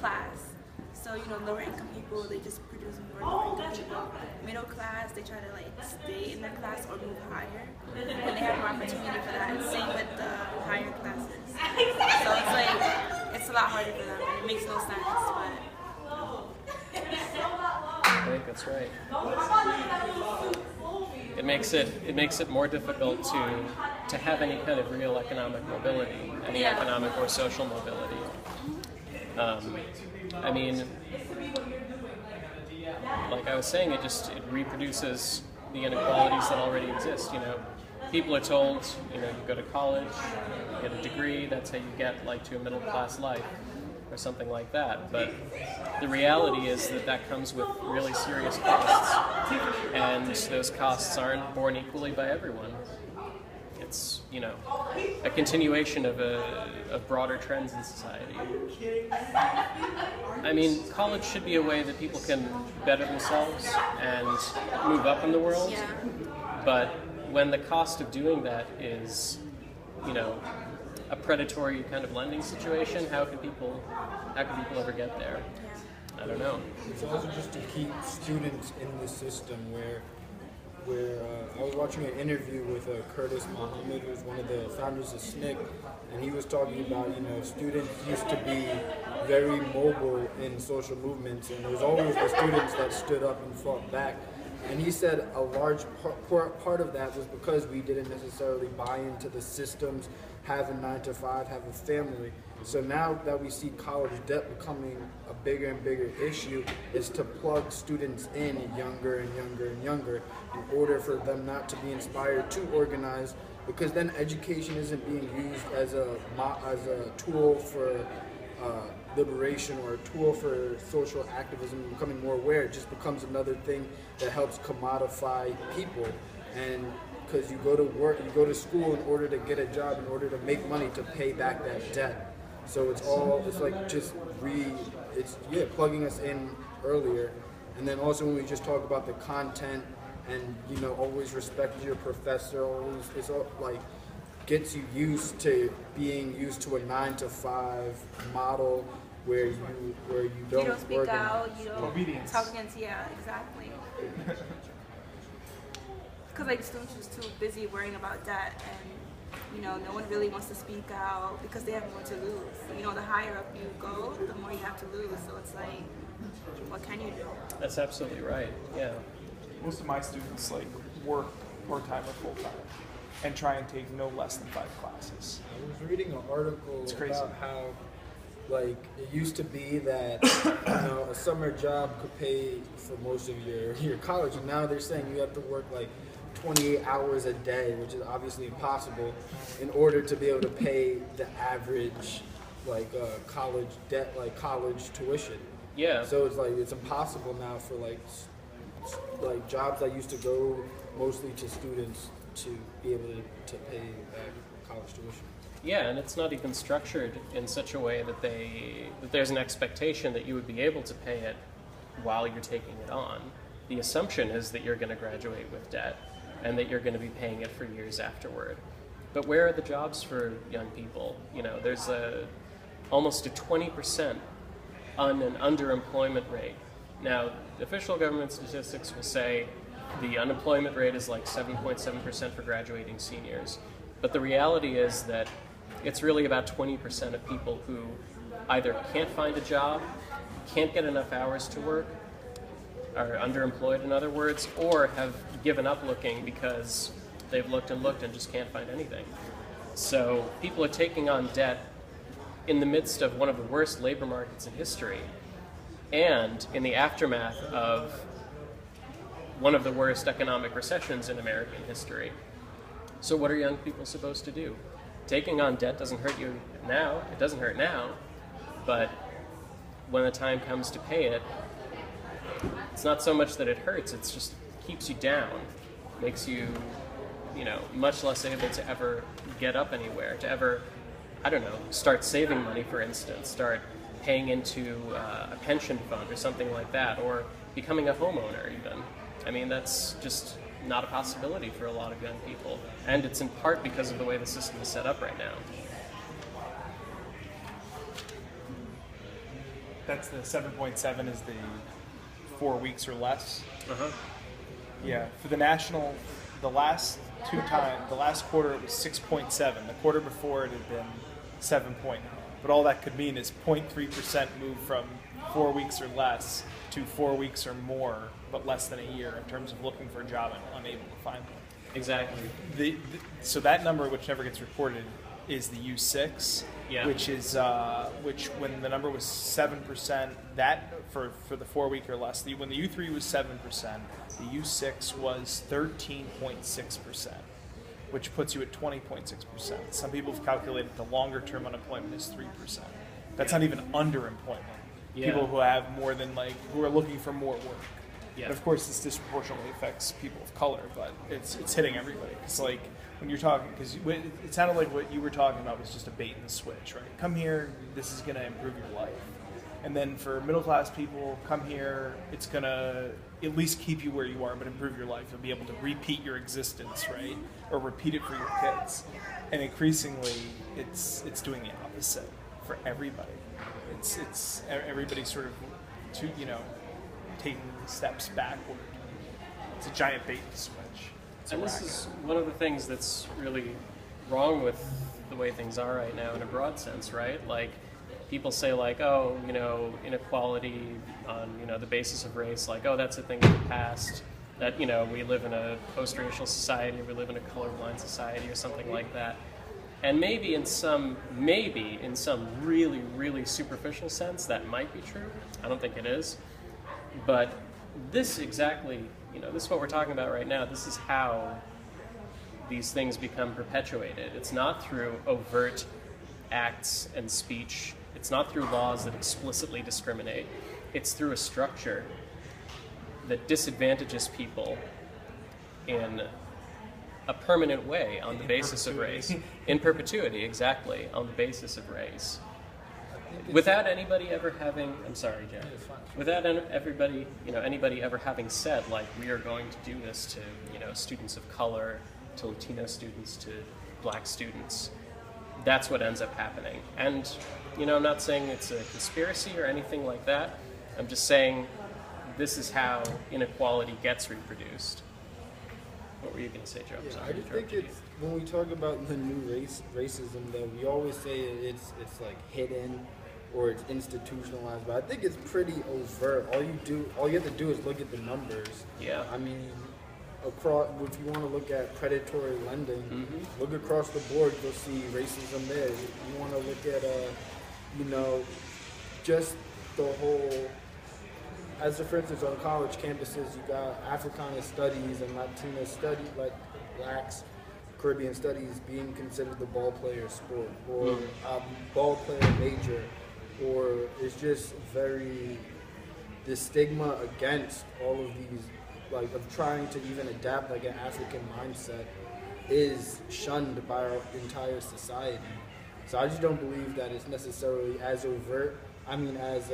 class. So, you know, lower income people, they just produce more lower income people. Middle class, they try to like stay in their class or move higher. And they have more opportunity for that. Same with the higher classes. So it's like, it's a lot harder for them and it makes no sense, but. I think that's right. It makes it more difficult to have any kind of real economic mobility, any economic or social mobility. I mean, like I was saying, it reproduces the inequalities that already exist. You know, people are told, you know, you go to college, you get a degree, that's how you get like to a middle class life, or something like that. But the reality is that comes with really serious costs, and those costs aren't borne equally by everyone. It's, you know, a continuation of broader trends in society. I mean, college should be a way that people can better themselves and move up in the world. Yeah. But when the cost of doing that is, you know, a predatory kind of lending situation, how can people ever get there? I don't know. It's also just to keep students in the system where I was watching an interview with Curtis Muhammad, who's one of the founders of SNCC, and he was talking about, you know, students used to be very mobile in social movements, and there was always the students that stood up and fought back. And he said a large part of that was because we didn't necessarily buy into the systems, have a 9-to-5, have a family. So now that we see college debt becoming a bigger and bigger issue, is to plug students in younger and younger and younger in order for them not to be inspired to organize, because then education isn't being used as a tool for liberation or a tool for social activism and becoming more aware. It just becomes another thing that helps commodify people. And because you go to work, you go to school in order to get a job, in order to make money to pay back that debt. So it's plugging us in earlier. And then also when we just talk about the content and, you know, always respect your professor, always, it's all like, gets you used to being used to a 9-to-5 model where you don't speak organize. out, you don't Obedience. talk against, yeah, exactly. Because like students are just too busy worrying about debt, and you know, no one really wants to speak out because they have more to lose. You know, the higher up you go, the more you have to lose. So it's like, what can you do? That's absolutely right. Yeah. Most of my students like work part-time or full-time and try and take no less than 5 classes. I was reading an article about how, like, it used to be that you know, a summer job could pay for most of your college, and now they're saying you have to work like 28 hours a day, which is obviously impossible, in order to be able to pay the average like college debt, like college tuition. Yeah. So it's like it's impossible now for like jobs that used to go mostly to students to be able to pay college tuition. Yeah, and it's not even structured in such a way that there's an expectation that you would be able to pay it while you're taking it on. The assumption is that you're going to graduate with debt and that you're going to be paying it for years afterward. But where are the jobs for young people? You know, there's almost a 20% an underemployment rate. Now, official government statistics will say the unemployment rate is like 7.7% for graduating seniors. But the reality is that it's really about 20% of people who either can't find a job, can't get enough hours to work, are underemployed in other words, or have given up looking because they've looked and just can't find anything. So people are taking on debt in the midst of one of the worst labor markets in history and in the aftermath of one of the worst economic recessions in American history. So what are young people supposed to do? Taking on debt doesn't hurt you now, it doesn't hurt now, but when the time comes to pay it, it's not so much that it hurts, it's just keeps you down, makes you, you know, much less able to ever get up anywhere, to ever, I don't know, start saving money, for instance, start paying into a pension fund or something like that, or becoming a homeowner even. I mean, that's just not a possibility for a lot of young people, and it's in part because of the way the system is set up right now. That's the 7.7 is the 4 weeks or less. Uh-huh. Yeah, for the national, the last quarter it was 6.7. The quarter before it had been 7.9. But all that could mean is 0.3% move from 4 weeks or less to 4 weeks or more, but less than a year in terms of looking for a job and unable to find one. Exactly. So that number, which never gets reported, is the U6, Yeah. which is which when the number was 7%, that for the 4 week or less. When the U3 was 7%, the U6 was 13.6%, which puts you at 20.6%. Some people have calculated the longer term unemployment is 3%. That's not even underemployment. Yeah. People who have more than who are looking for more work. Yeah. And of course, this disproportionately affects people of color, but it's hitting everybody. It's like when you're talking, because it sounded like what you were talking about was just a bait and switch, right? Come here, this is going to improve your life. And then for middle class people, come here, it's going to at least keep you where you are, but improve your life. You'll be able to repeat your existence, right? Or repeat it for your kids. And increasingly, it's doing the opposite for everybody. It's everybody sort of taking steps backward. It's a giant bait and switch. And this is one of the things that's really wrong with the way things are right now in a broad sense, right? Like, people say like, oh, inequality on, the basis of race, like, oh, that's a thing of the past, that, we live in a post-racial society, or we live in a colorblind society or something like that. And maybe in some really, really superficial sense, that might be true. I don't think it is. But this exactly, this is what we're talking about right now. This is how these things become perpetuated. It's not through overt acts and speech. It's not through laws that explicitly discriminate. It's through a structure that disadvantages people in a permanent way on the basis of race. In perpetuity, exactly, on the basis of race. Without anybody ever having, I'm sorry, Jeff. Without anybody ever having said, like, we are going to do this to, students of color, to Latino students, to black students. That's what ends up happening. And, I'm not saying it's a conspiracy or anything like that. I'm just saying this is how inequality gets reproduced. What were you going to say, Joe? Yeah, I just think it's, when we talk about the new racism, though, we always say it's like hidden or it's institutionalized, but I think it's pretty overt. All you have to do is look at the numbers. Yeah. I mean, across, if you want to look at predatory lending, look across the board, you'll see racism there. You want to look at, just the whole. As for instance, on college campuses, you got Africana studies and Latina studies, like blacks, Caribbean studies being considered the ball player sport or ball player major, or it's just the stigma against all of these, like, of trying to even adapt like an African mindset is shunned by our entire society. So I just don't believe that it's necessarily as overt. I mean, as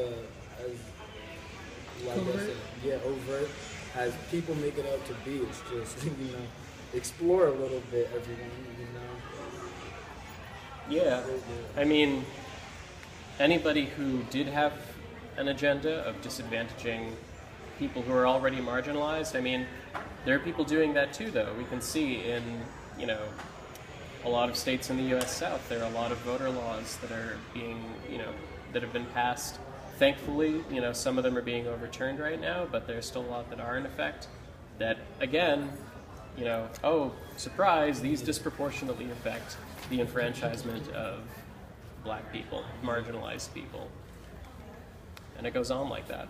like overt. I said, overt as people make it out to be. It's just, explore a little bit, everyone, Yeah. I mean, anybody who did have an agenda of disadvantaging people who are already marginalized, I mean, there are people doing that too, though. We can see in, a lot of states in the U.S. South, there are a lot of voter laws that are being, that have been passed. Thankfully, some of them are being overturned right now, but there's still a lot that are in effect that, again, oh, surprise, these disproportionately affect the enfranchisement of black people, marginalized people. And it goes on like that.